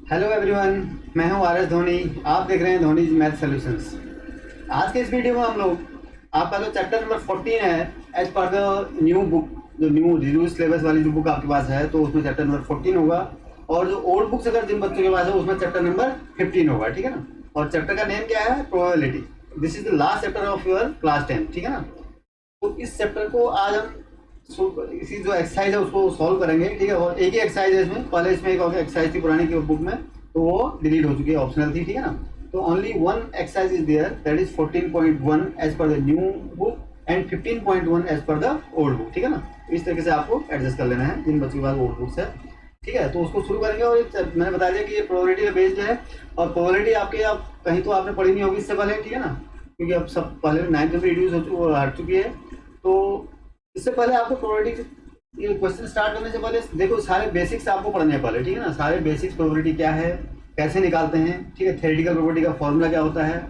Hello everyone, मैं हूं R S Dhoni. आप देख रहे हैं धोनी मैथ सॉल्यूशंस। आज के इस वीडियो में हम लोग आपका जो चैप्टर नंबर 14 है as per the new book, जो न्यू रिड्यूस सिलेबस वाली जो बुक आपके पास है तो उसमें चैप्टर नंबर 14 होगा। और जो ओल्ड बुक्स अगर जिन बच्चों के पास है उसमें चैप्टर नंबर 15 होगा, ठीक है ना। और चैप्टर का नेम क्या है? Probability. This is the last chapter of your class 10, ठीक है ना। तो इस चैप्टर को आज हम इसी जो एक्सरसाइज है उसको सॉल्व करेंगे, ठीक है। और एक ही एक्सरसाइज है इसमें, पहले इसमें एक एक्सरसाइज थी पुरानी की बुक में, तो वो डिलीट हो चुकी है, ऑप्शनल थी, ठीक है ना। तो only one exercise is there, that is 14.1 as per the new book and 15.1 as per the old book, ठीक है ना। इस तरीके से आपको एडजस्ट कर लेना है जिन बच्चों के पास ओल्ड बुक्स है, ठीक है। तो उसको शुरू करेंगे। और मैंने बता दिया कि ये प्रोबेबिलिटी पे बेस्ड है। और प्रोबेबिलिटी आपके आप कहीं तो आपने पढ़ी नहीं होगी इससे पहले, ठीक है ना, क्योंकि अब सब पहले 9th में रिड्यूस हट चुकी है। तो इससे पहले आपको प्रोबेबिलिटी ये क्वेश्चन स्टार्ट करने से पहले देखो सारे बेसिक्स आपको पढ़ने हैं पहले, ठीक है ना। सारे बेसिक्स, प्रोबेबिलिटी क्या है, कैसे निकालते हैं, ठीक है। थ्योरेटिकल प्रोबेबिलिटी का फॉर्मूला क्या होता है,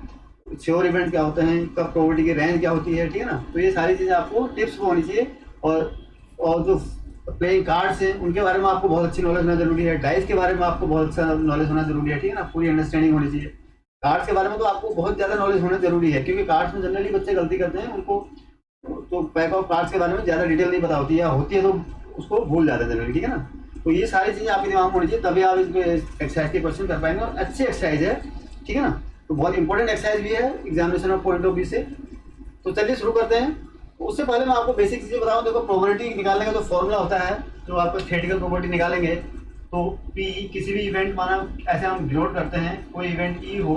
श्योर इवेंट क्या होते हैं, कब प्रोबेबिलिटी की रेंज क्या होती है, ठीक है ना। तो ये सारी चीज़ें आपको टिप्स में होनी चाहिए। और जो प्लेइंग कार्ड्स हैं उनके बारे में आपको बहुत अच्छी नॉलेज होना जरूरी है। डाइस के बारे में आपको बहुत अच्छा नॉलेज होना जरूरी है, ठीक है ना। पूरी अंडरस्टैंडिंग होनी चाहिए। कार्ड्स के बारे में तो आपको बहुत ज़्यादा नॉलेज होना जरूरी है, क्योंकि कार्ड्स में जनरली बच्चे गलती करते हैं, उनको तो पैक ऑफ कार्ड्स के बारे में ज़्यादा डिटेल नहीं पता होती है, या होती है तो उसको भूल जाते हैं जनरली, ठीक है ना। तो ये सारी चीज़ें आपके दिमाग में होनी चाहिए, तभी आप इस एक्सरसाइज के क्वेश्चन कर पाएंगे। और अच्छी एक्सरसाइज है, ठीक है ना। तो बहुत इंपॉर्टेंट एक्सरसाइज भी है examination of point of view से। तो चलिए शुरू करते हैं। उससे पहले मैं आपको बेसिक चीज़ें बताऊँ। देखो, प्रोबेबिलिटी निकालने का जो फॉर्मूला होता है, जो आपको थ्योरेटिकल प्रोबेबिलिटी निकालेंगे, तो पी किसी भी इवेंट, माना ऐसे हम डिनोट करते हैं, कोई इवेंट ई हो,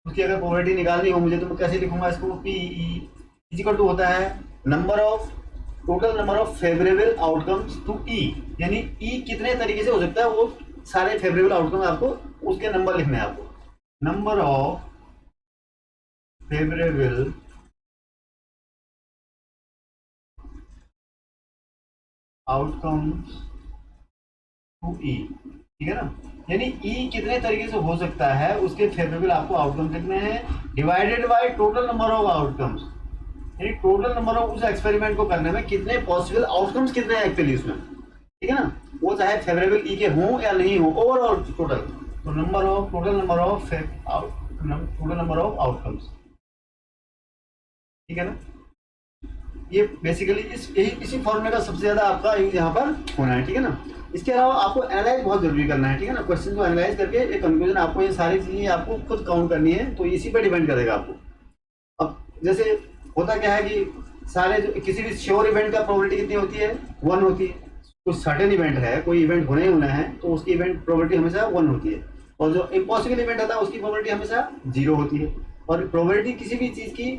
उसकी अगर प्रोबेबिलिटी निकालनी हो मुझे, तो मैं कैसे लिखूंगा इसको? पी ई इक्वल टू होता है total number of favourable outcomes to E. यानी ई कितने तरीके से हो सकता है, वो सारे फेवरेबल आउटकम आपको उसके नंबर लिखने हैं। आपको number of favourable outcomes to E, ठीक है ना। यानी ई कितने तरीके से हो सकता है उसके फेवरेबल आपको आउटकम्स लिखने हैं, divided by total number of outcomes. यानी टोटल नंबर ऑफ उस एक्सपेरिमेंट को करने में कितने पॉसिबल आउटकम्स कितने हैं एक्चुअली उसमें, ठीक है ना। वो चाहे फेवरेबल ई के हों या नहीं हो, ओवरऑल टोटल। तो टोटल नंबर ऑफ आउटकम्स, ठीक है ना। ये बेसिकली इसी फॉर्मूले का सबसे ज्यादा आपका यूज यहाँ पर होना है, ठीक है ना। इसके अलावा आपको एनालाइज बहुत जरूरी करना है, ठीक है ना। क्वेश्चन को एनालाइज करके एक कंक्लूजन, आपको ये सारी चीजें आपको खुद काउंट करनी है, तो इसी पर डिपेंड करेगा आपको। अब जैसे होता क्या है कि सारे जो किसी भी श्योर इवेंट का प्रोबेबिलिटी कितनी होती है? 1 होती है। कुछ सर्टेन इवेंट है, कोई इवेंट होने ही होना है, तो उसकी इवेंट प्रोबेबिलिटी हमेशा 1 होती है। और जो इम्पॉसिबल इवेंट होता है उसकी प्रोबेबिलिटी हमेशा 0 होती है। और प्रोबेबिलिटी किसी भी चीज़ की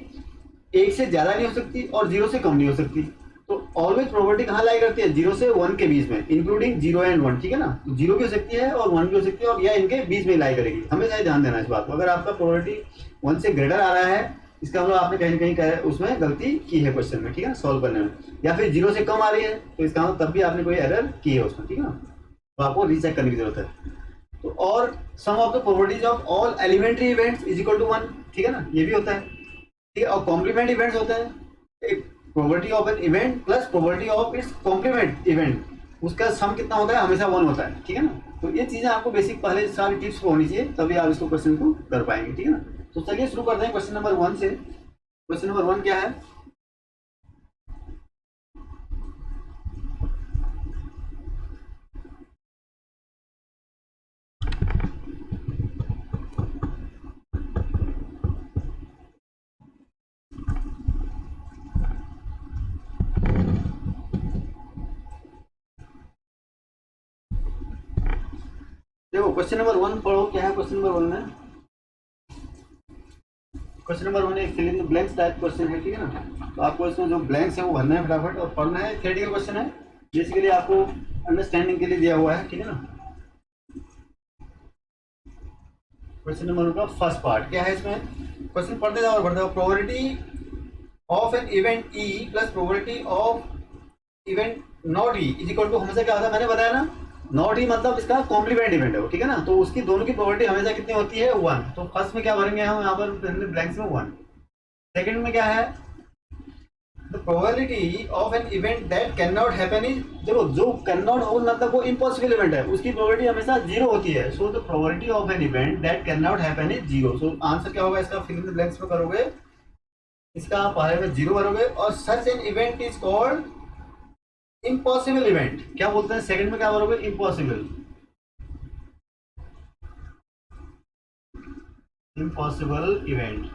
1 से ज़्यादा नहीं हो सकती और 0 से कम नहीं हो सकती। तो ऑलवेज प्रोबेबिलिटी कहाँ लाई करती है? 0 से 1 के बीच में, इंक्लूडिंग 0 एंड 1, ठीक है ना। 0 भी हो सकती है और 1 भी हो सकती है, और या इनके बीच में लाई करेगी। हमेशा ही ध्यान देना इस बात को। अगर आपका प्रोबेबिलिटी 1 से ग्रेटर आ रहा है, इसका मतलब आपने कहीं ना कहीं उसमें गलती की है क्वेश्चन में, ठीक है, सॉल्व करने में। या फिर 0 से कम आ रही है, तो इसका मतलब तब भी आपने कोई एरर की है उसमें, ठीक है ना। तो आपको रीचेक करने की जरूरत है। तो और sum of the probabilities of all elementary events is equal to 1, ठीक है ना, ये भी होता है, ठीक है। और कॉम्प्लीमेंट इवेंट्स होते हैं, एक probability of an event plus probability of its complement event, उसका सम कितना होता है? हमेशा 1 होता है, ठीक है ना। तो ये चीजें आपको बेसिक पहले सारी टिप्स होनी चाहिए, तभी आप इसको क्वेश्चन को कर पाएंगे, ठीक है ना। तो चलिए शुरू करते हैं क्वेश्चन नंबर 1 से। क्वेश्चन नंबर 1 क्या है? देखो, क्वेश्चन नंबर 1 पढ़ो, क्या है क्वेश्चन नंबर 1 में? क्वेश्चन नंबर 1 एक fill in the blanks type question है, ठीक है ना। तो आपको इसमें जो ब्लैंक्स है वो भरना है फटाफट और पढ़ना है। थ्योरेटिकल क्वेश्चन है, बेसिकली आपको अंडरस्टैंडिंग के लिए दिया हुआ है, ठीक है ना। क्वेश्चन नंबर 1 का फर्स्ट पार्ट क्या है? इसमें क्वेश्चन पढ़ते जाओ और पढ़ते जाओ। Probability of an event E plus probability of event not E is equal to, हमेशा क्या होता है? मैंने बताया ना, नॉट ई मतलब इसका कॉम्प्लीमेंट इवेंट है वो, ठीक है ना। तो उसकी दोनों की प्रोबेबिलिटी हमेशा कितनी होती है? 1। तो फर्स्ट में क्या भरेंगे हम यहाँ पर ब्लैंक्स में? 1। सेकंड में क्या है? The probability of an event that can not happen is, देखो जो कैन नॉट हो मतलब वो इम्पॉसिबल इवेंट है, उसकी प्रोबेबिलिटी हमेशा जीरो होती है। So the probability of an event that can not happen is zero. So answer क्या होगा इसका, फिल इन द ब्लैंक्स में करोगे, इसका पहले में जीरो करोगे। और such an event is called impossible event, क्या बोलते हैं सेकंड में, क्या करोगे, इम्पॉसिबल, इम्पॉसिबल इवेंट।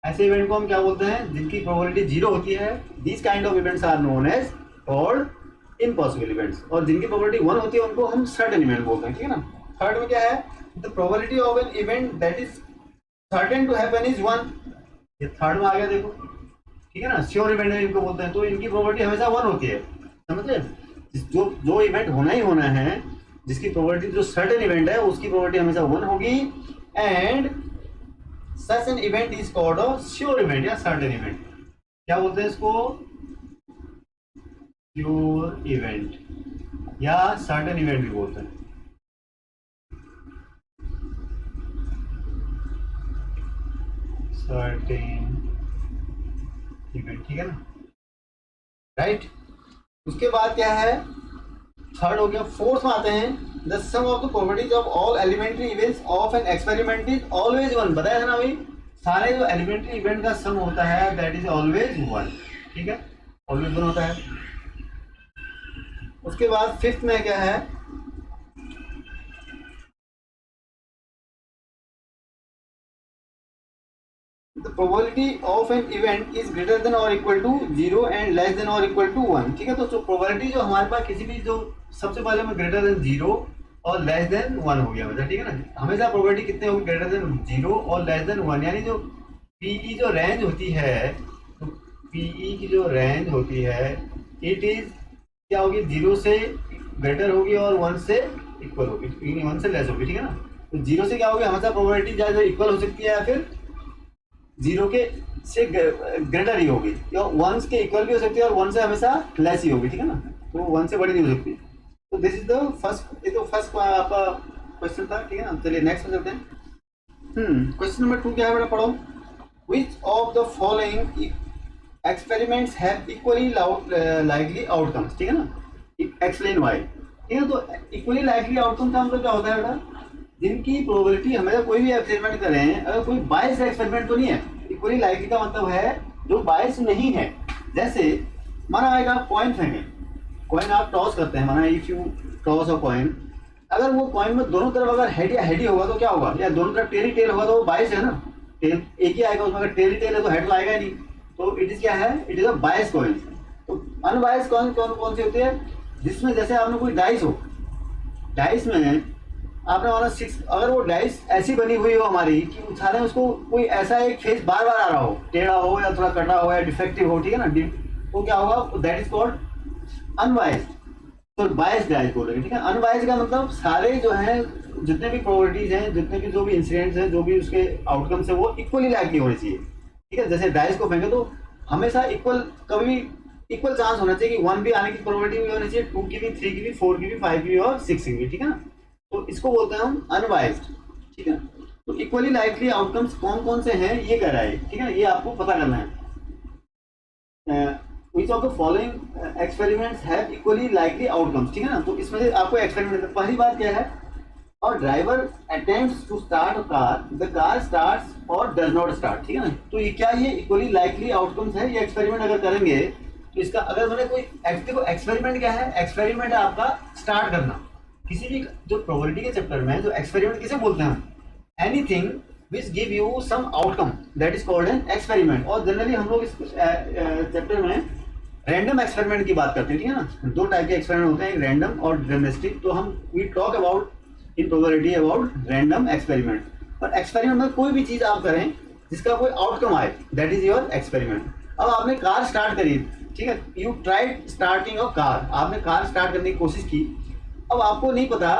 ऐसे इवेंट को हम क्या बोलते हैं, जिनकी प्रोबेबिलिटी जीरो होती है। This kind of events are known as called impossible events. और जिनकी प्रोबेबिलिटी वन होती है उनको हम सर्टेन इवेंट बोलते हैं, ठीक है ना। थर्ड में क्या है, the probability of an event that is certain to happen is one. ये थर्ड में आ गया, देखो, ठीक है ना, श्योर इवेंट इनको बोलते हैं। तो इनकी प्रोबेबिलिटी हमेशा वन होती है, समझे। जो इवेंट होना ही होना है, जिसकी प्रोबेबिलिटी, जो सर्टेन इवेंट है उसकी प्रोबेबिलिटी हमेशा वन होगी। And such an event is called a sure event या सर्टेन इवेंट। क्या बोलते हैं इसको, श्योर इवेंट या सर्टेन इवेंट भी बोलते हैं। सर्टेन इवेंट, ठीक है ना, राइट। उसके बाद क्या है, थर्ड हो गया। फोर्थ में आते हैं, the sum of the probabilities of all elementary events of an experiment is always one. बताया था ना भाई, सारे जो एलिमेंट्री इवेंट का सम होता है दैट इज ऑलवेज वन, ठीक है, ऑलवेज वन होता है। उसके बाद फिफ्थ में क्या है, the probability of an event is greater than or equal to 0 and less than or equal to 1, ठीक है। तो प्रोबेबिलिटी जो हमारे पास किसी भी, जो सबसे पहले में ग्रेटर देन 0 और लेस देन 1 हो गया मतलब, ठीक है ना। हमेशा प्रोबेबिलिटी कितने होगी, ग्रेटर देन 0 और लेस देन 1, यानी जो पीई जो रेंज होती है, तो पीई की जो रेंज होती है इट इज क्या होगी, 0 से ग्रेटर होगी और 1 से इक्वल होगी, 1 से लेस होगी, ठीक है ना। तो 0 से क्या होगी, हमेशा प्रोबेबिलिटी ज्यादा इक्वल हो सकती है या फिर 0 के से ग्रेटर ही होगी, या 1 के इक्वल भी हो सकती है और 1 से हमेशा लेस ही होगी, ठीक है ना। तो 1 से बड़ी नहीं हो सकती। तो दिस इज द फर्स्ट, ये तो फर्स्ट आपका क्वेश्चन था, ठीक है ना। चलिए नेक्स्ट में चलते हैं। क्वेश्चन नंबर 2 क्या है बेटा, पढ़ो। Which of the following experiments have equally likely outcomes, ठीक है ना, एक्सप्लेन व्हाई, ठीक है। तो इक्वली लाइकली आउटकम का मतलब क्या होता है बेटा, जिनकी प्रोबेबिलिटी, हमें कोई भी एक्सपेरिमेंट करें, अगर कोई बायस एक्सपेरिमेंट तो नहीं है। इक्वली लाइकली का मतलब है जो बायस नहीं है। जैसे माना आएगा कॉइन फेंके, कॉइन आप टॉस करते हैं, माना if you toss a coin, अगर वो कॉइन में दोनों तरफ अगर हेड या हेड ही होगा तो क्या होगा, या दोनों तरफ टेल ही टेल होगा तो वो बायस है ना, टेल एक ही आएगा उसमें, अगर टेल ही टेल है तो हेड तो आएगा नहीं। तो इट इज क्या है, it is a bias coin. तो अनबायस कॉइन कौन सी होती है, जिसमें जैसे आपने कोई डाइस हो, डाइस में आपने माना 6, अगर वो डाइस ऐसी बनी हुई हो हमारी कि उछाले उसको कोई ऐसा एक फेस बार बार आ रहा हो, टेढ़ा हो या थोड़ा कटा हो या डिफेक्टिव हो, ठीक है ना, तो क्या होगा, दैट इज कॉल्ड अनबायस्ड। तो बायस्ड डाइस बोलेंगे, ठीक है। अनबायस्ड का मतलब सारे जो है, जितने भी प्रोबेबिलिटीज हैं, जितने भी जो भी इंसिडेंट्स हैं, जो भी उसके आउटकम्स है, वो इक्वली लाइकली होने चाहिए, ठीक है। जैसे डाइस को फेंके तो हमेशा इक्वल, कभी भी इक्वल चांस होना चाहिए कि 1 भी आने की प्रोबेबिलिटी भी होनी चाहिए, 2 की भी, 3 की भी, 4 की भी, 5 की भी और 6 की भी, ठीक है ना। तो इसको बोलते हैं हम अनबायस्ड, ठीक है। तो इक्वली लाइकली आउटकम्स कौन कौन से हैं ये कह रहा है, ठीक है, ये आपको पता करना है। Which of the following experiments have equally likely outcomes, ठीक है ना। तो इसमें से आपको एक्सपेरिमेंट, पहली बात क्या है, और driver attempts to start a car, the car starts और डज नॉट स्टार्ट, ठीक है ना। तो ये क्या, ये इक्वली लाइकली आउटकम्स है। ये एक्सपेरिमेंट अगर करेंगे तो इसका, अगर मैंने कोई, देखो एक्सपेरिमेंट क्या है, एक्सपेरिमेंट है आपका स्टार्ट करना किसी भी, जो प्रोबेबिलिटी के चैप्टर में जो एक्सपेरिमेंट किसे बोलते हैं, anything which give you some outcome that is called an experiment. और जनरली हम लोग इस चैप्टर में रैंडम एक्सपेरिमेंट की बात करते हैं, ठीक है ना। 2 टाइप के एक्सपेरिमेंट होते हैं, रैंडम और डिटरमिनिस्टिक। तो हम we talk about in probability about random experiment. पर एक्सपेरिमेंट में कोई भी चीज़ आप करें जिसका कोई आउटकम आए, दैट इज योर एक्सपेरिमेंट। अब आपने कार स्टार्ट करी, ठीक है, you tried starting a car, आपने कार स्टार्ट करने की कोशिश की। अब आपको नहीं पता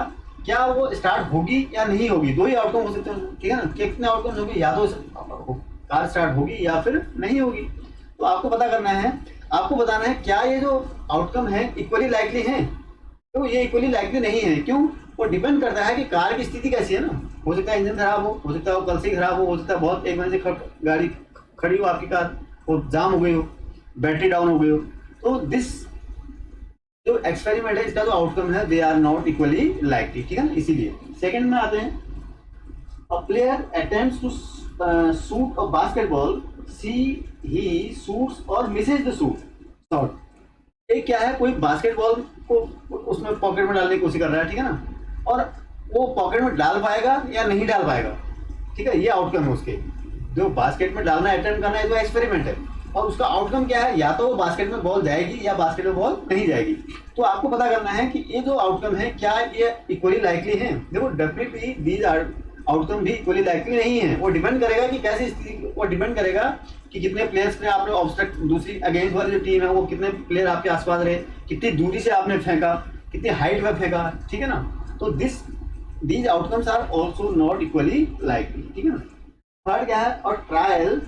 क्या वो स्टार्ट होगी या नहीं होगी, 2 ही आउटकम हो सकते हैं, ठीक है ना। कितने आउटकम्स होंगे, या तो कार स्टार्ट होगी या फिर नहीं होगी। तो आपको पता करना है, आपको बताना है क्या ये जो आउटकम है इक्वली लाइकली है। तो ये इक्वली लाइकली नहीं है, क्यों, वो डिपेंड करता है कि कार की स्थिति कैसी है ना। हो सकता है इंजन खराब हो सकता है वो कल से ही खराब हो सकता है बहुत एक महीने से गाड़ी खड़ी हो आपकी कार, वो जाम हो गई हो, बैटरी डाउन हो गई हो। तो दिस जो एक्सपेरिमेंट है इसका जो आउटकम है they are not equally likely, ठीक है ना। इसीलिए सेकंड में आते हैं, a player attempts to shoot a basketball, she he shoots और मिसेज द शूट शॉट। एक क्या है, कोई बास्केटबॉल को उसमें पॉकेट में डालने की कोशिश कर रहा है, ठीक है ना, और वो पॉकेट में डाल पाएगा या नहीं डाल पाएगा, ठीक है, ये आउटकम है उसके। जो बास्केट में डालना अटेम्प्ट करना है तो एक्सपेरिमेंट है, और उसका आउटकम क्या है, या तो वो बास्केट में बॉल जाएगी या बास्केट में बॉल नहीं जाएगी। तो आपको पता करना है कि ये जो आउटकम है क्या ये इक्वली लाइकली है। देखो डेफिनेटली दीज आउटकम भी इक्वली लाइकली नहीं है, वो डिपेंड करेगा कि कैसी स्थिति, वो डिपेंड करेगा कि कितने प्लेयर्स ने आपने ऑब्स्ट्रक्ट, दूसरी अगेंस्ट वाली जो टीम है वो कितने प्लेयर आपके आसपास रहे, कितनी दूरी से आपने फेंका, कितनी हाइट में फेंका, ठीक है ना। तो these outcomes are also not equally likely, ठीक है ना। थर्ड क्या है, और trial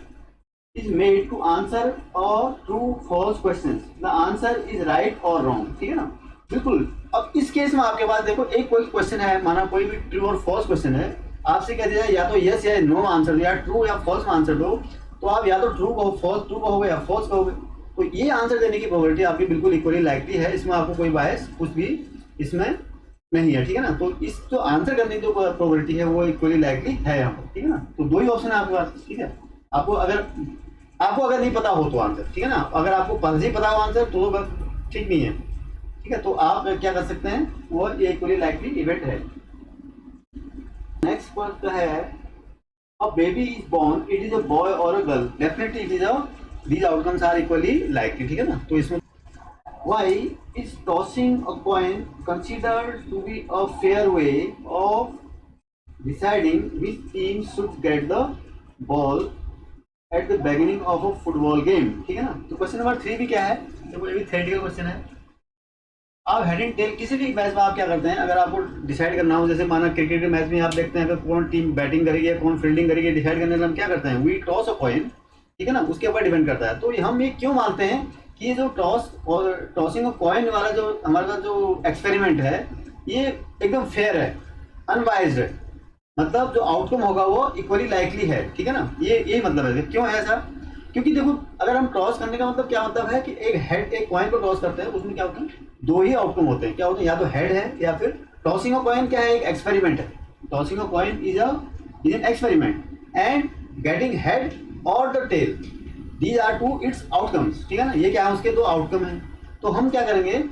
is made to answer or true false questions, the answer is right or wrong, ठीक है ना, बिल्कुल। अब इस केस में आपके पास देखो एक कोई क्वेश्चन है, माना कोई भी ट्रू और फॉल्स क्वेश्चन है, आपसे कह दिया या तो यस या नो आंसर दो, या ट्रू या फॉल्स आंसर दो, तो आप या तो ट्रू कहो, फॉल्स ट्रू कहोगे या फॉल्स कहोगे। तो ये आंसर देने की प्रोबेबिलिटी आपकी बिल्कुल इक्वली लाइकली है, इसमें आपको कोई बायस कुछ भी इसमें नहीं है, ठीक है ना। तो इस जो आंसर करने की जो प्रोबेबिलिटी है वो इक्वली लाइकली है यहाँ पर, ठीक है ना। तो दो ही ऑप्शन है आपके पास, ठीक है। आपको अगर नहीं पता हो तो आंसर, ठीक है ना, अगर आपको पहले ही पता हो आंसर तो बस ठीक नहीं है, ठीक है। तो आप क्या कर सकते हैं, वो ये इक्वली लाइकली इवेंट है। Next word is, a baby is born, it is a boy or a girl, definitely it is a, these outcomes are equally likely, ठीक है ना। तो इसमें why is tossing a coin considered to be a fair way of deciding which team should get the ball at the beginning of a football game, ठीक है ना। तो question number 3 भी क्या है, देखो ये भी थ्योरेटिकल क्वेश्चन है। आप हेड एंड टेल किसी भी मैच में आप क्या करते हैं, अगर आपको डिसाइड करना हो, जैसे माना क्रिकेट के मैच में आप देखते हैं अगर कौन टीम बैटिंग करेगी या कौन फील्डिंग करेगी, डिसाइड करने में हम क्या करते हैं, वी टॉस अ कॉइन, ठीक है ना, उसके ऊपर डिपेंड करता है। तो हम ये क्यों मानते हैं कि ये जो टॉस और टॉसिंग ऑफ कॉइन वाला जो हमारा जो एक्सपेरिमेंट है ये एकदम फेयर है, अनबाइज्ड है, मतलब जो आउटकम होगा वो इक्वली लाइकली है, ठीक है ना। ये यही मतलब है। क्यों है ऐसा, क्योंकि देखो अगर हम टॉस करने का मतलब क्या मतलब है कि एक कॉइन को टॉस करते हैं, उसमें क्या होता है, दो ही आउटकम होते हैं, क्या होते हैं, या तो हेड है या फिर टॉसिंग ऑफ कॉइन क्या है, एक एक्सपेरिमेंट है। Tossing of coin is an experiment and getting head or the tail, these are two its outcomes, ठीक है ना। ये क्या है, उसके दो आउटकम है। तो हम क्या करेंगे,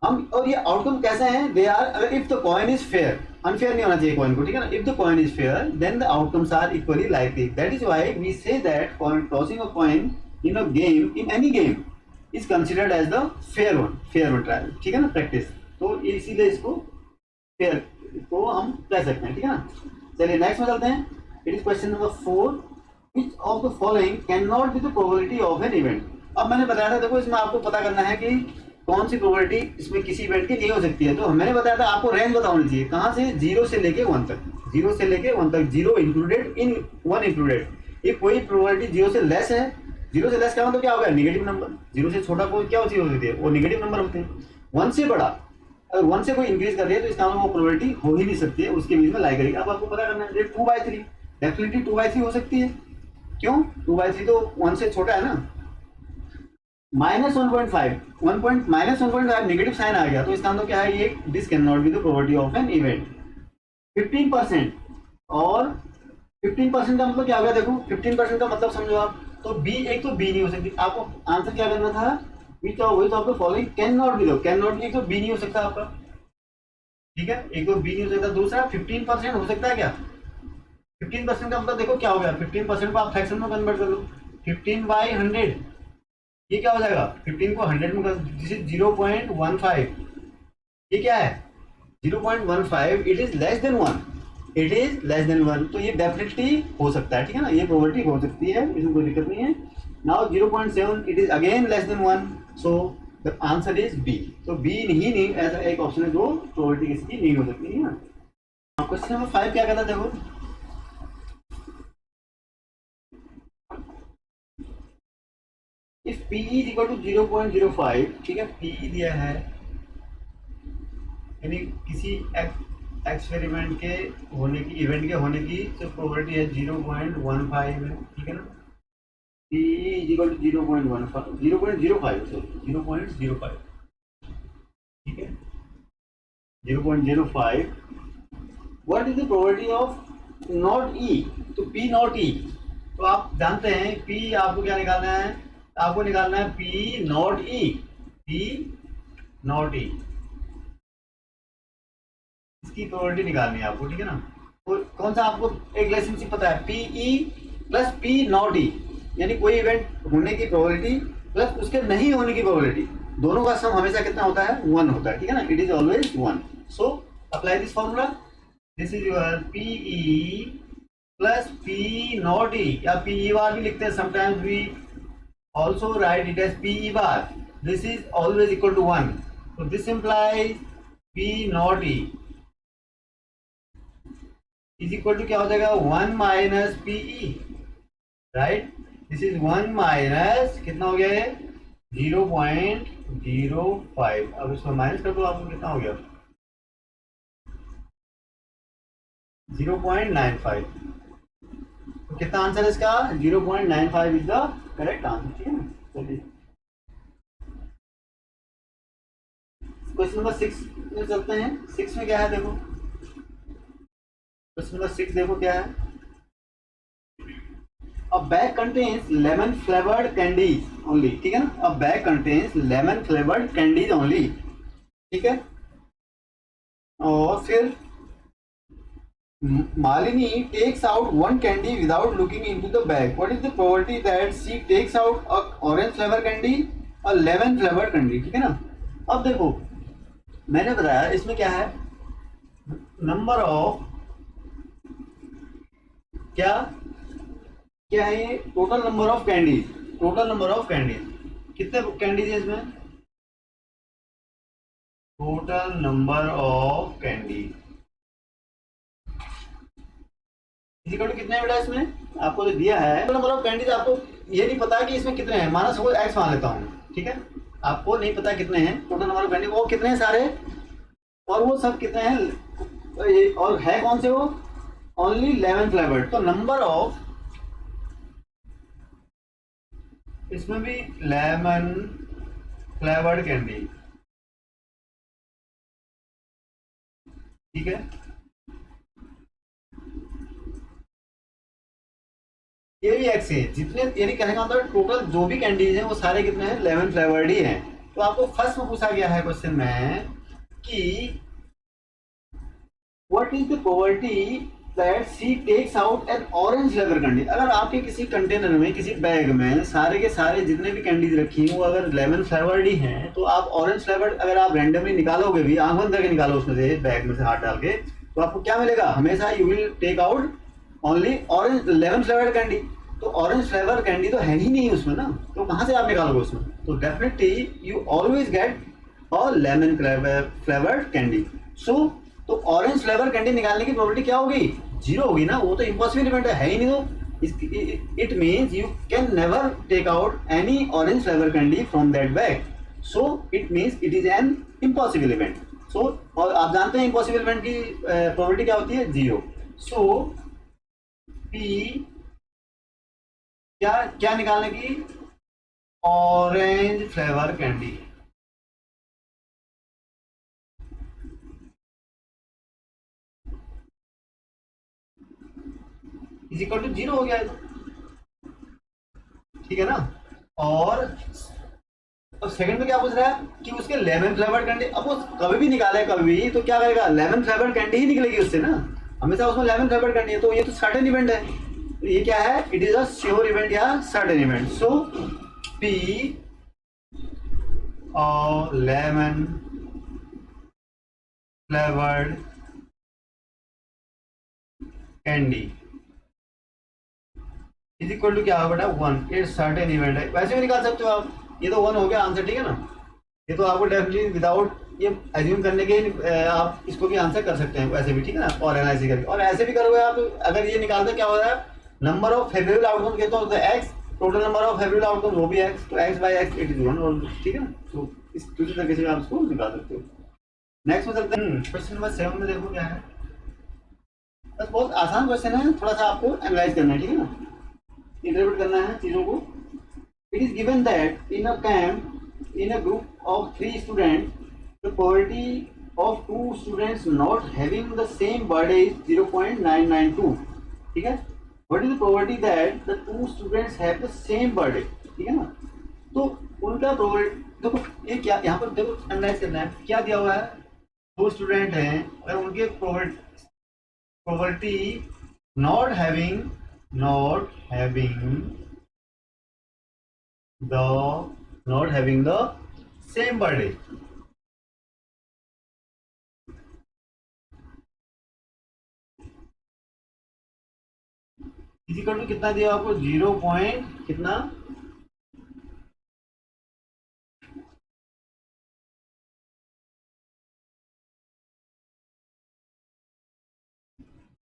हम, और ये आउटकम कैसे हैं, दे आर, अगर if the coin is fair, unfair नहीं होना चाहिए कॉइन को, ठीक है ना। If the coin is fair then the outcomes are equally likely, that is why we say that tossing a coin in a game, in any game is considered as the fair one trial, ठीक है ना, practice. तो इसीलिए इसको fair को हम कह सकते हैं, ठीक है ना। चलिए नेक्स्ट में चलते हैं। It is question number 4, which of the following can not be the probability of an event. अब मैंने बताया था, देखो इसमें आपको पता करना है कि कौन सी प्रोबेबिलिटी इसमें किसी इवेंट की नहीं हो सकती है। तो मैंने बताया था आपको रेंज पता होनी चाहिए, कहाँ से, 0 से लेके 1 तक, 0 से लेके 1 तक, 0 इंक्लूडेड इन 1 इंक्लूडेड। ये कोई प्रोबेबिलिटी 0 से लेस है, 0 से लेस का मतलब क्या होगा, नेगेटिव नंबर। 0 से छोटा कोई क्या चीज हो सकती है, वो नेगेटिव नंबर होते हैं। 1 से बड़ा, अगर 1 से कोई इंक्रीज कर रही है तो इसका मतलब वो प्रोबेबिलिटी हो ही नहीं सकती है, उसके बीच में लाई करेगी। अब आपको पता करना है 2/3, डेफिनेटली 2/3 हो सकती है। क्यों, 2/3 तो 1 से छोटा है ना। -1.5, -1.5 नेगेटिव साइन आ गया, तो इसका मतलब क्या है, ये this can not be the probability of an event. 15% और 15% का मतलब क्या हो गया, देखो 15% का मतलब समझो आप, तो बी, एक तो बी नहीं हो सकती, आपको आंसर क्या करना था, which of the following can not be, can not be, एक तो बी नहीं हो सकता आपका, ठीक है, एक तो बी नहीं हो सकता। दूसरा 15% हो सकता है क्या, 15% का मतलब देखो क्या हो गया, 15% को आप फ्रैक्शन में कन्वर्ट कर लो, 15/100, ये क्या हो जाएगा, 15 को 100 में कर, 0.15, ये क्या है 0.15, it is less then 1, it is less then 1, तो ये डेफिनेटली हो सकता है, ठीक है ना, ये प्रोबेबिलिटी हो सकती है, इसमें कोई दिक्कत नहीं है। Now 0.7, it is again less then 1, so the answer is B. तो बी ही नहीं, ऐसा एक ऑप्शन है जो प्रोबेबिलिटी किसी की नहीं हो सकती है ना। क्वेश्चन नंबर 5 क्या कहता है, देखो if P is equal to 0.05, ठीक है, P दिया है, यानी किसी एक्सपेरिमेंट के होने की, इवेंट के होने की जो प्रोबेबिलिटी है 0.15 है, ठीक है ना। P is equal to 0.1 0.05 sorry 0.05 ठीक है 0.05 what is the probability of not E तो P नॉट ई तो आप जानते हैं P आपको क्या निकालना है आपको निकालना है P not E P not E इसकी प्रोबेबिलिटी निकालनी है आपको ठीक है ना तो कौन सा आपको एक रिलेशनशिप पता है P E plus P not E यानी कोई इवेंट होने की प्रोबेबिलिटी प्लस उसके नहीं होने की प्रोबेबिलिटी दोनों का सम हमेशा कितना होता है 1 होता है ठीक है ना it is always 1 so apply this formula this is your P E plus P not E या पी ई बार भी लिखते हैं sometimes we also write it as P E bar this is always equal to 1 so this implies P not E is equal to क्या हो जाएगा 1 minus P E right this is 1 minus कितना हो गया 0.05 अब इसको माइनस कर दो आपको कितना हो गया 0.95 तो कितना आंसर है इसका 0.95 इज द करेक्ट आंसर ठीक है ना चलिए क्वेश्चन नंबर 6 में चलते हैं 6 में क्या है देखो क्वेश्चन नंबर 6 देखो क्या है a bag contains lemon flavoured candies only ठीक है ना a bag contains lemon flavoured candies only ठीक है और फिर Malini takes out one candy without looking into the bag what is the probability that she takes out a orange flavour candy और lemon flavoured candy ठीक है ना अब देखो मैंने बताया इसमें क्या है नंबर ऑफ क्या क्या है ये टोटल नंबर ऑफ कैंडीज कितने कैंडीज है इसमें total number of candies equal to कितने बेटा इसमें आपको जो दिया है टोटल नंबर ऑफ कैंडीज आपको ये नहीं पता कि इसमें कितने हैं माना सपोज एक्स मान लेता हूँ ठीक है आपको नहीं पता कितने हैं टोटल नंबर ऑफ कैंडी वो कितने हैं सारे और वो सब कितने हैं और है कौन से वो ओनली 11 फ्लेवर्ड तो नंबर ऑफ इसमें भी लेमन फ्लेवर्ड कैंडी ठीक है ये भी एक्स है जितने यानी कहने का मतलब टोटल जो भी कैंडीज हैं वो सारे कितने हैं 11 फ्लेवर्ड ही हैं तो आपको फर्स्ट में पूछा गया है क्वेश्चन में कि what is the probability that she takes out an orange flavour candy अगर आपके किसी कंटेनर में किसी बैग में सारे के सारे जितने भी कैंडीज रखी हैं वो अगर 11 फ्लेवर्ड ही हैं तो आप ऑरेंज फ्लेवर्ड अगर आप रैंडमली निकालोगे भी आंख बंद करके निकालो उसमें से बैग में से हाथ डाल के तो आपको क्या मिलेगा हमेशा you will take out only orange 11 flavoured candy तो ऑरेंज फ्लेवर कैंडी तो है ही नहीं उसमें ना तो कहाँ से आप निकालोगे उसमें तो definitely you always get a lemon flavoured candy so तो ऑरेंज फ्लेवर कैंडी निकालने की प्रोबेबिलिटी क्या होगी 0 होगी ना वो तो इम्पॉसिबल इवेंट है ही नहीं तो it means you can never take out any orange flavour candy from that bag so it means it is an impossible event so और आप जानते हैं इम्पॉसिबल इवेंट की प्रोबेबिलिटी क्या होती है 0 सो पी क्या क्या निकालने की orange flavour candy is equal to 0 हो गया है ठीक है ना और सेकंड में क्या पूछ रहा है कि उसके लेमन फ्लेवर्ड कैंडी अब वो कभी भी निकाले कभी भी तो क्या करेगा लेमन फ्लेवर्ड कैंडी ही निकलेगी उससे ना हमेशा उसमें लेमन फ्लेवर्ड कैंडी है तो ये तो सर्टेन इवेंट है तो ये क्या है it is a sure event या सर्टेन इवेंट सो पी और lemon flavoured candy is equal to क्या होगा बेटा 1 इट सर्टेन इवेंट है वैसे भी निकाल सकते हो आप ये तो 1 हो गया आंसर ठीक है ना ये तो आपको डेफिनेटली विदाउट ये एज्यूम करने के आप इसको भी आंसर कर सकते हैं वैसे भी ठीक है ना और एनालिसिस करके और ऐसे भी करोगे आप अगर ये निकालते क्या हो रहा है नंबर ऑफ फेवरेबल आउटकम कहते हो तो x total number of favourable outcome वो भी एक्स तो x by x it is 1 और ठीक है ना तो इस दूसरी तरीके से आप इसको निकाल सकते हो नेक्स्ट में चलते हैं क्वेश्चन नंबर 7 में देखो क्या है बस बहुत आसान क्वेश्चन है थोड़ा सा आपको एनालाइज करना है ठीक है ना इंटरप्रेट करना है चीज़ों को It is given that in a camp, in a group of 3 students, the probability of 2 students not having the same birthday is 0.992. ठीक है? What is the probability that the 2 students have the same birthday? ठीक है ना? तो उनका probability देखो, ये क्या यहाँ पर देखो एनालाइज करना है, क्या दिया हुआ है, 2 स्टूडेंट हैं, अगर उनके probability not having the same birthday, is equal to कितना दिया आपको, 0 पॉइंट कितना,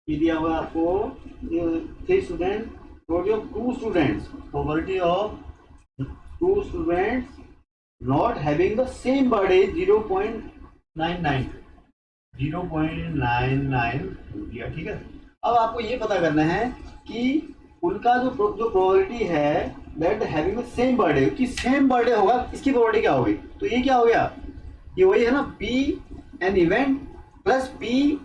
ये दिया हुआ आपको 3 student, probability of 2 students, probability of 2 students not having the same birthday 0.99 दिया। ठीक है, अब आपको ये पता करना है कि उनका जो प्रोबेबिलिटी है that having the same birthday, कि सेम बर्थडे होगा, इसकी प्रोबेबिलिटी क्या होगी, तो ये क्या हो गया, ये वही है ना, P an event plus P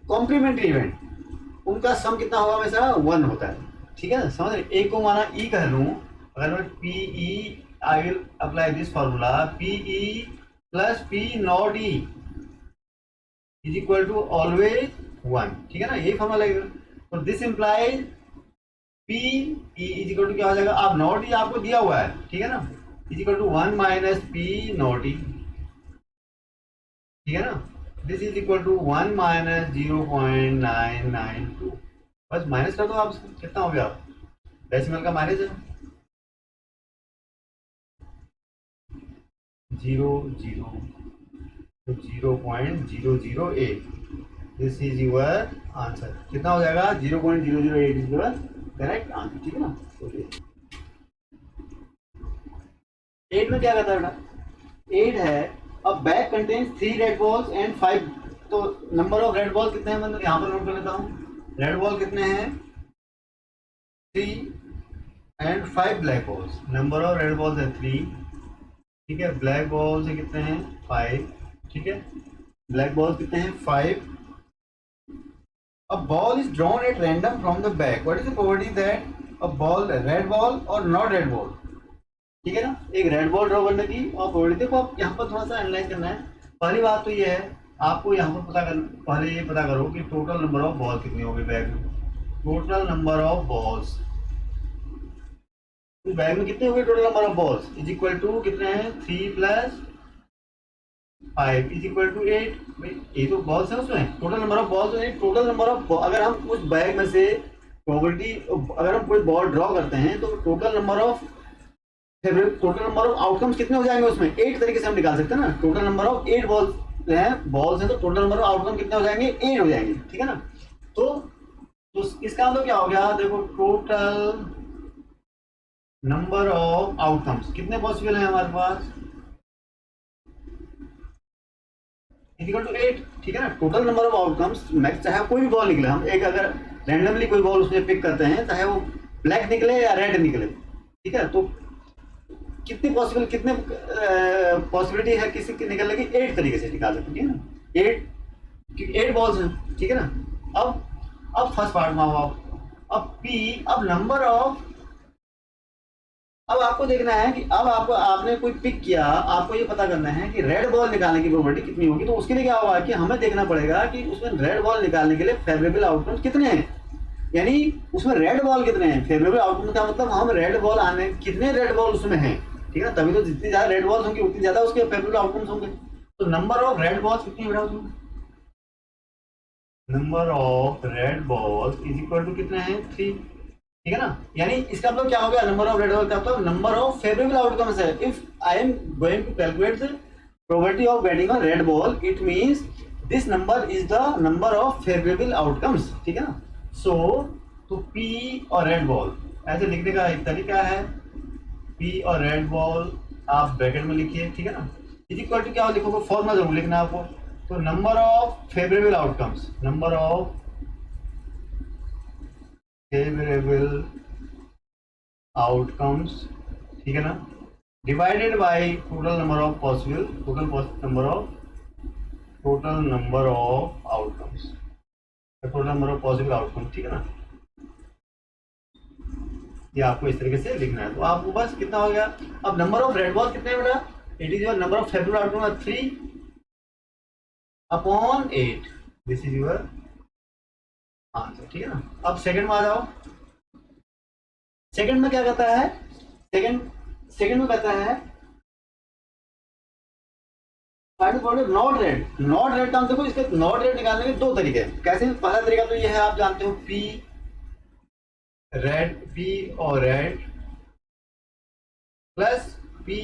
complementary event, उनका सम कितना होगा, हमेशा 1 होता है। ठीक है, समझ रहे, एक को माना ई कह लूँ, अगर मैं P E, I will apply this formula, P E plus P not E is equal to always 1। ठीक है ना, यही फॉर्मूला लगेगा। तो this implies P E is equal to क्या हो जाएगा, आप नॉट ई आपको दिया हुआ है, ठीक है ना, is equal to 1 minus P not E. ठीक है ना, this is equal to 1 minus 0.992, बस माइनस कर दो आप, कितना हो गया, डेसिमल का माइनस है 0.008, दिस इज योर आंसर, कितना हो जाएगा, 0.008 इज योर करेक्ट आंसर। ठीक है ना, तो 8 में क्या कहता है बेटा, 8 है, a bag contains 3 red balls and 5, तो नंबर ऑफ रेड बॉल कितने हैं, मतलब यहाँ पर नोट कर लेता हूँ, रेड बॉल कितने हैं 3 and 5 black balls, number of red balls है 3, ठीक है, ब्लैक बॉल्स है कितने हैं 5, ठीक है, ब्लैक बॉल्स कितने हैं 5, a ball is drawn at random from the bag, what is the probability that a ball, red ball और नॉट रेड बॉल, ठीक है ना, एक रेड बॉल ड्रॉ करने की और प्रोबेबिलिटी को आप यहाँ पर थोड़ा सा एनालाइज करना है। पहली बात तो ये है, आपको यहाँ पर पहले ये पता करो कि टोटल नंबर ऑफ बॉल कितनी होगी बैग में, टोटल नंबर ऑफ बॉल्स, तो बैग में कितने हो गए total number of balls, is equal to कितने हैं 3 प्लस 5 इज इक्वल टू 8, ये तो बॉल्स है उसमें, total number of balls, total number of, अगर हम उस बैग में से प्रोबेबिलिटी, अगर हम कोई बॉल ड्रॉ करते हैं तो टोटल नंबर ऑफ आउटकम्स कितने हो जाएंगे उसमें, 8 तरीके से हम निकाल सकते हैं ना, टोटल नंबर ऑफ 8 बॉल्स है तो टोटल नंबर ऑफ आउटकम कितने हो जाएंगे, 8 हो जाएंगे। ठीक है ना, तो इसका मतलब क्या हो गया, देखो टोटल नंबर ऑफ आउटकम्स कितने पॉसिबल है हमारे पास, इक्वल टू 8। ठीक है ना, total number of outcomes, max चाहे कोई भी बॉल निकले, हम एक अगर रैंडमली कोई बॉल उसमें पिक करते हैं, चाहे वो ब्लैक निकले या रेड निकले, ठीक है, तो कितनी पॉसिबिलिटी है किसी की निकलने की, 8 तरीके से निकाल सकते हैं ना, 8 बॉल्स हैं। ठीक है ना, अब फर्स्ट पार्ट में आओ, अब पी, अब नंबर ऑफ, अब आपको देखना है कि अब आपने कोई पिक किया, आपको ये पता करना है कि रेड बॉल निकालने की प्रोबेबिलिटी कितनी होगी, तो उसके लिए क्या होगा कि हमें देखना पड़ेगा कि उसमें रेड बॉल निकालने के लिए फेवरेबल आउटकम कितने हैं, यानी उसमें रेड बॉल कितने हैं, फेवरेबल आउटकम का मतलब हम रेड बॉल आने, कितने रेड बॉल उसमें हैं, ठीक है ना, तभी तो जितनी ज्यादा रेड बॉल्स होंगी उतनी ज्यादा उसके फेवरेबल आउटकम्स होंगे। तो नंबर ऑफ रेड बॉल्स कितनी बेटा उसमें, number of red balls is equal to कितने हैं 3, ठीक है ना, यानी इसका मतलब क्या हो गया, नंबर ऑफ रेड बॉल का मतलब नंबर ऑफ फेवरेबल आउटकम्स है। If I am going to calculate the probability of getting a red ball, it means this number is the number of favourable outcomes. ठीक है ना, सो तो P और red ball ऐसे लिखने का एक तरीका है, पी और रेड बॉल आप ब्रैकेट में लिखिए, ठीक है ना, इज इक्वल टू क्या लिखोगे, फॉर्मूला जरूर लिखना आपको, तो number of favourable outcomes, number of favourable outcomes, ठीक है ना, divided by total number of possible, total number of outcomes, total number of possible outcome, ठीक है ना। ये आपको इस तरीके से लिखना है। तो आपको बस कितना हो गया, अब नंबर ऑफ रेड बॉल कितने बेटा, it is your number of favourable outcome 3/8, this is your answer, ठीक है ना। अब सेकंड में आ जाओ। सेकंड में क्या कहता है, सेकंड में कहता है नॉट रेड। नॉट रेड का देखो, इसके नॉट रेड निकालने के दो तरीके हैं। कैसे, पहला तरीका तो ये है, आप जानते हो पी रेड, पी और red plus P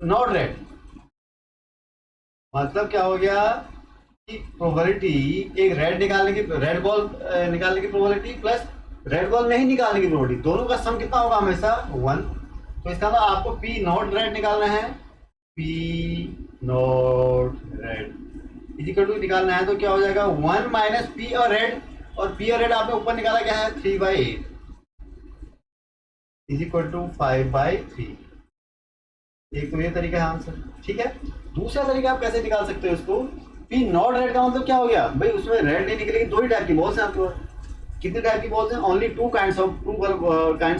not red, मतलब क्या हो गया कि प्रोबेबिलिटी एक रेड निकालने की, रेड बॉल निकालने की प्रोबेबिलिटी प्लस रेड बॉल नहीं निकालने की प्रोबेबिलिटी, दोनों का सम कितना होगा, हमेशा 1। तो इसका मतलब आपको पी नॉट रेड निकालना है, P not red is equal to निकालना है, तो क्या हो जाएगा 1 माइनस पी और रेड, और पी और रेड आपने ऊपर निकाला क्या है 3/8 इजिकल टू 5/3। एक तो ये तरीका है आंसर, ठीक है। दूसरा तरीका आप कैसे निकाल सकते हो इसको, पी नॉट रेड का मतलब क्या हो गया भाई, उसमें रेड नहीं निकलेगी, दो ही टाइप की बॉल्स हैं आपके पास। कितने टाइप की बॉल्स हैं, only two kinds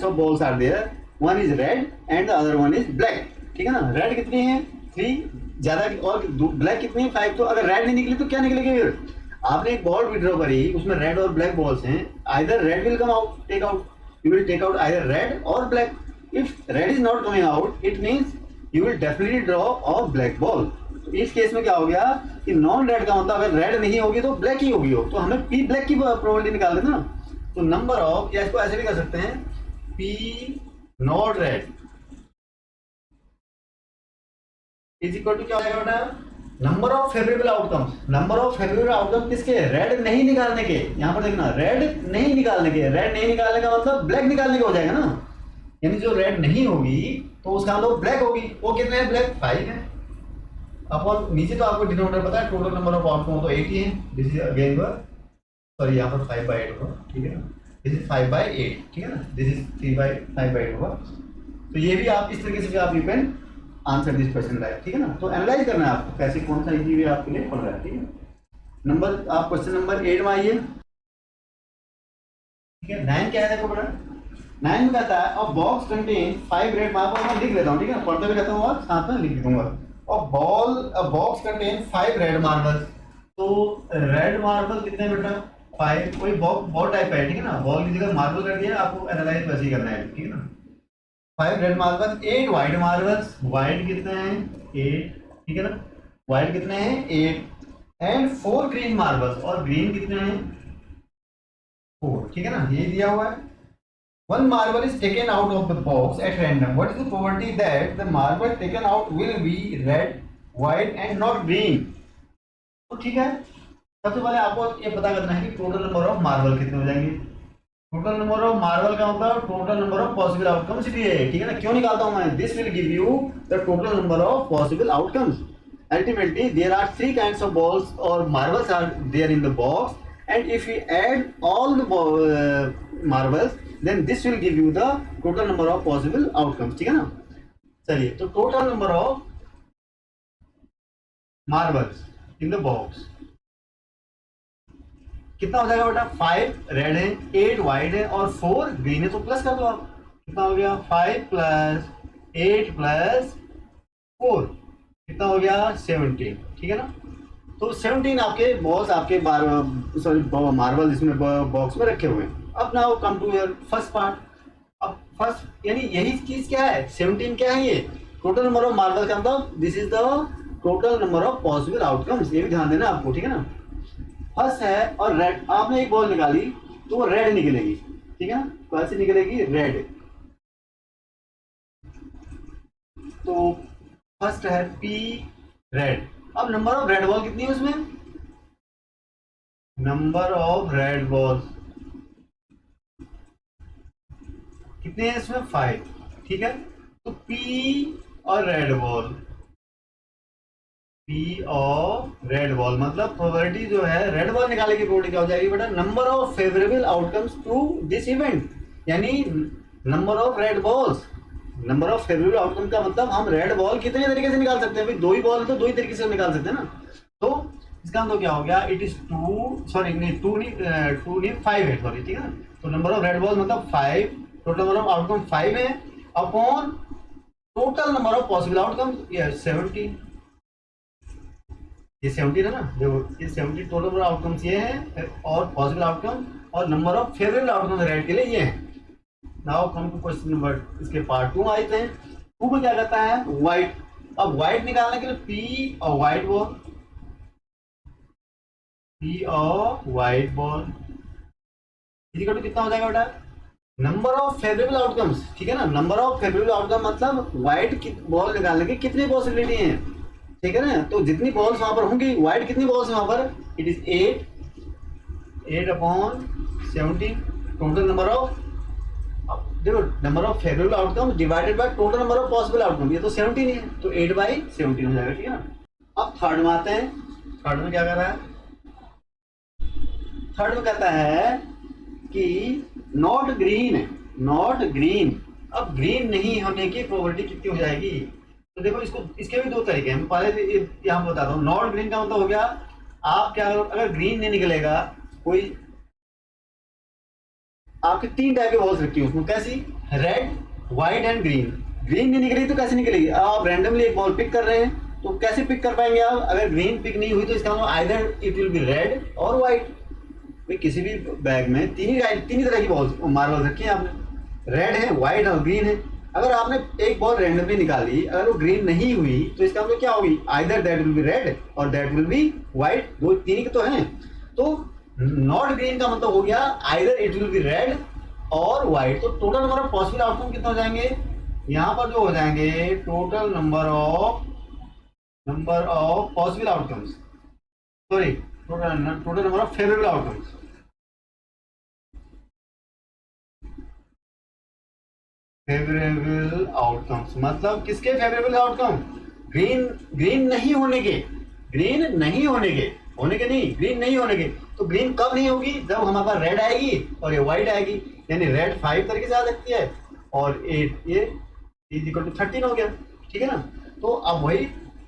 of balls are there, one is red and the other one is black, ठीक है ना। रेड कितनी है 3 ज्यादा, और ब्लैक कितनी है 5। तो अगर रेड नहीं निकली तो क्या निकलेगी, फिर आपने एक बॉल विड्रॉ करी, उसमें रेड और ब्लैक बॉल्स हैं, either red will come out, take out, you will take out either red और black. If red is not coming out, it means you will definitely draw a black ball. तो इस case में क्या हो गया कि non red का मतलब अगर रेड नहीं होगी तो ब्लैक ही होगी हो, तो हमें पी ब्लैक की प्रोबेबिलिटी निकाल देना। तो नंबर ऑफ, या इसको ऐसे भी कर सकते हैं, P not red is equal to क्या हो जाएगा बेटा, number of favourable outcomes. Number of favourable outcome किसके, रेड नहीं निकालने के। यहां पर देखना, रेड नहीं निकालने के, रेड नहीं निकालने का मतलब ब्लैक निकालने का हो जाएगा ना, यानी जो रेड नहीं होगी तो उसका मतलब ब्लैक होगी। वो कितने हैं, ब्लैक 5 है। अब नीचे तो आपको डिनोमिनेटर पता है, टोटल नंबर ऑफ आउटकम तो 8 ही है, दिस इज अगेन सॉरी यहाँ पर 5/8 होगा, ठीक है ना, दिस इज 5/8, ठीक है ना, दिस इज 3/5/8 होगा। तो ये भी आप इस तरीके से आप you can answer this question right, ठीक है ना। तो एनालाइज करना है आपको कैसे, कौन सा इजी वे आपके लिए पड़ रहा है, ठीक है। नंबर, आप क्वेश्चन नंबर 8 में आइए, ठीक है। 9 क्या है देखो बेटा, 9 में कहता है अ बॉक्स कंटेन 5 रेड मार्बल, मैं लिख लेता हूँ, ठीक है, पढ़ते हुए कहता हूँ और साथ में लिख दूंगा। और अ बॉक्स कंटेन 5 रेड मार्बल, तो रेड मार्बल कितने बेटा 5, कोई बॉल टाइप है, ठीक है ना, बॉल की जगह मार्बल कर दिया, आपको एनालाइज वैसे ही करना है, ठीक है ना। 5 red marble, 8 white marbles, white कितने हैं 8, ठीक है ना, वाइट कितने हैं 8, एंड 4 ग्रीन मार्बल्स, और ग्रीन कितने हैं 4, ठीक है ना, ये दिया हुआ है। One marble is taken out of the box at random. What is the probability that the marble taken out will be red, white and not green? तो ठीक है, सबसे पहले आपको ये पता करना है कि टोटल नंबर ऑफ मार्बल कितने हो जाएंगे। टोटल नंबर ऑफ मार्बल का मतलब total number of possible outcomes भी है, ठीक है ना। क्यों निकालता हूं मैं, this will give you the total number of possible outcomes. Ultimately, there are 3 kinds of balls or marbles are there in the box, and if we add all the marbles, then this will give you the total number of possible outcomes, ठीक है ना। चलिए, तो total number of marbles in the box कितना हो जाएगा बेटा, 5 red है, 8 वाइट है और 4 ग्रीन है, तो प्लस कर दो आप, कितना हो गया 5 प्लस 8 प्लस 4 कितना हो गया 17, ठीक है ना। तो 17 आपके बॉल्स आपके मार्बल इसमें बॉक्स में रखे हुए हैं। अब now come to your first part. अब फर्स्ट यानी यही चीज क्या है, 17 क्या है, ये टोटल नंबर ऑफ मार्बल का मतलब this is the total number of possible outcomes, ये भी ध्यान देना आपको, ठीक है ना। फर्स्ट है और रेड, आपने एक बॉल निकाली तो वो रेड निकलेगी, ठीक है ना, कैसे निकलेगी रेड। तो फर्स्ट है पी रेड। अब नंबर ऑफ रेड बॉल कितनी है उसमें, नंबर ऑफ रेड बॉल कितने हैं इसमें 5, ठीक है। तो पी और रेड बॉल, पी और रेड बॉल मतलब प्रोबेबिलिटी जो है रेड बॉल निकालने की प्रोबेबिलिटी क्या हो जाएगी बेटा, number of favourable outcomes to this event, यानी number of red balls, number of favourable outcome का मतलब हम रेड बॉल कितने तरीके से निकाल सकते हैं भाई, 2 ही बॉल है तो 2 ही तरीके से निकाल सकते हैं ना। तो इसका मतलब क्या हो गया, इट इज 2 सॉरी नहीं 2 नहीं 5 है सॉरी, ठीक है ना। तो नंबर ऑफ रेड बॉल मतलब 5, टोटल नंबर ऑफ आउटकम 5 है upon total number of possible outcome ये 70, ये 70 है ना, देखो ये 70 टोटल नंबर ऑफ आउटकम्स ये है और पॉसिबल आउटकम और number of favourable outcome red के लिए ये है। Now come to question number, इसके पार्ट 2 आते हैं। 2 में क्या कहता है, व्हाइट। अब व्हाइट निकालने के लिए पी और व्हाइट बॉल, पी और व्हाइट बॉल इक्वल टू कितना हो जाएगा बेटा, नंबर ऑफ फेवरेबल आउटकम्स, ठीक है ना। नंबर ऑफ फेवरेबल आउटकम मतलब व्हाइट बॉल निकालने की कितनी पॉसिबिलिटी है, ठीक है ना। तो जितनी बॉल्स वहां पर होंगी, व्हाइट कितनी बॉल्स है वहां पर, it is 8 upon 17 total number of, देखो number of favourable outcome divided by total number of possible outcome, ये तो 17 ही है तो 8/17 हो जाएगा, ठीक है ना। अब थर्ड में आते हैं। थर्ड में क्या कर रहा है, थर्ड में कहता है कि नॉट ग्रीन है, नॉट ग्रीन। अब ग्रीन नहीं होने की प्रोबेबिलिटी कितनी हो जाएगी, तो देखो इसको, इसके भी 2 तरीके हैं। पहले यहाँ बताता हूँ। नॉट ग्रीन का मतलब हो गया, आप क्या करो, अगर ग्रीन नहीं निकलेगा, कोई आपके 3 टाइप की बॉल्स रखी है उसमें, कैसी, red, white and green. Green नहीं निकलेगी तो कैसे निकलेगी, आप रैंडमली एक बॉल पिक कर रहे हैं तो कैसे पिक कर पाएंगे आप, अगर ग्रीन पिक नहीं हुई तो इसका मतलब either it will be red और व्हाइट। भाई किसी भी बैग में तीन ही तरह की बॉल्स मार्बल रखी है आपने, रेड है, व्हाइट और ग्रीन है। अगर आपने एक बॉल रैंडमली निकाली, अगर वो ग्रीन नहीं हुई तो इसका मतलब क्या होगी, either that will be red और दैट विल बी व्हाइट, 2 ही तो हैं। तो नॉट ग्रीन का मतलब हो गया either it will be red और व्हाइट। तो total number of possible outcome कितना हो जाएंगे, यहाँ पर जो हो जाएंगे total number of possible outcomes, sorry total number of favourable outcomes, favourable outcomes मतलब किसके फेवरेबल आउटकम, ग्रीन नहीं होने के, ग्रीन नहीं होने के, होने के नहीं, ग्रीन नहीं होने के। तो ग्रीन कब नहीं होगी, जब हमारे पास रेड आएगी और ये व्हाइट आएगी, यानी रेड 5 तरीके से आ सकती है और 8 ये इज इक्वल टू 13 हो गया, ठीक है ना। तो अब वही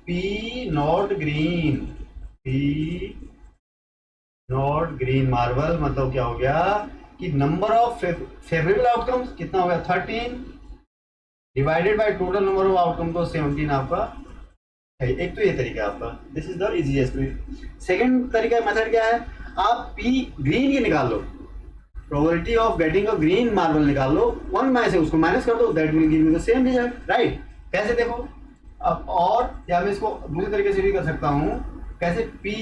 पी नॉट ग्रीन मार्बल मतलब क्या हो गया कि नंबर ऑफ फेवरेबल आउटकम्स कितना हो गया 13 divided by total number of outcome तो 17 आपका है। एक तो ये तरीका आपका, this is the easiest way. Second तरीका मेथड क्या है, आप पी ग्रीन की निकाल लो, probability of getting a green marble निकाल लो, 1 में से उसको माइनस कर दो, that will give you the same result, right. कैसे देखो अब, और या मैं इसको दूसरे तरीके से भी कर सकता हूँ, कैसे, पी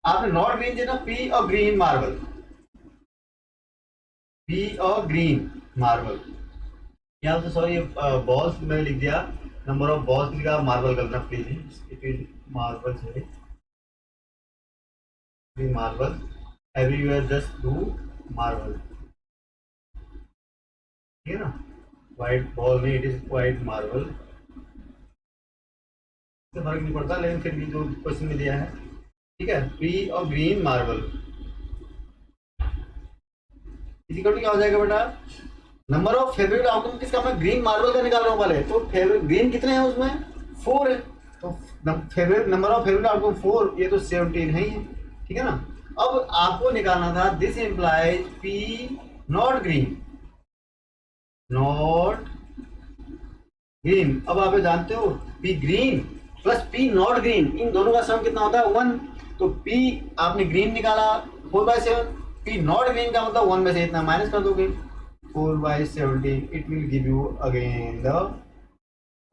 आपने नॉट ग्रीन देना, पी और ग्रीन मार्बल, पी और ग्रीन मार्बल, यहाँ तो सॉरी बॉल्स मैंने लिख दिया, नंबर ऑफ बॉल्स लिखा, मार्बल करना प्लीज, इट इज मार्बल है, green marble everywhere just do marble, ठीक है ना। व्हाइट बॉल में इट इज व्हाइट मार्बल, फर्क नहीं पड़ता, लेकिन फिर भी जो क्वेश्चन में दिया है, ठीक है, पी और ग्रीन मार्बल इक्वल क्या हो जाएगा बेटा, नंबर ऑफ फेवरेट आउटकम किसका, मैं ग्रीन मार्बल का निकाल रहा हूँ पहले, तो फेवरेट ग्रीन कितने हैं उसमें 4 है, तो favourite number of favourite outcome 4, ये तो 17 है ही, ठीक है ना। अब आपको निकालना था this implies P not green, अब आप जानते हो P green plus P not green, इन दोनों का सम कितना होता है 1। तो पी आपने ग्रीन निकाला 4/7, पी नॉट ग्रीन का मतलब 1 में से इतना माइनस कर दोगे 4/17, it will give you again the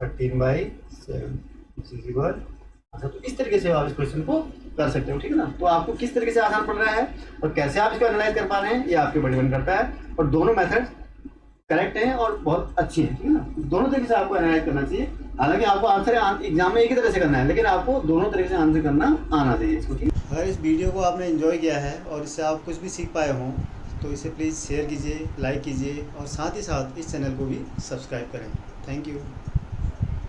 13/7। अच्छा, तो इस तरीके से आप इस क्वेश्चन को कर सकते हो, ठीक है ना। तो आपको किस तरीके से आसान पड़ रहा है और कैसे आप इसको एनालाइज कर पा रहे हैं, ये आपके ऊपर डिपेंड करता है। और दोनों मेथड करेक्ट हैं और बहुत अच्छी हैं, ठीक है ना। दोनों तरीके से आपको एनालाइज करना चाहिए। हालांकि आपको आंसर एग्जाम में एक ही तरह से करना है, लेकिन आपको दोनों तरीके से आंसर करना आना चाहिए इसको, ठीक है। अगर इस वीडियो को आपने एंजॉय किया है और इससे आप कुछ भी सीख पाए हों तो इसे प्लीज़ शेयर कीजिए, लाइक कीजिए और साथ ही साथ इस चैनल को भी सब्सक्राइब करें। Thank you.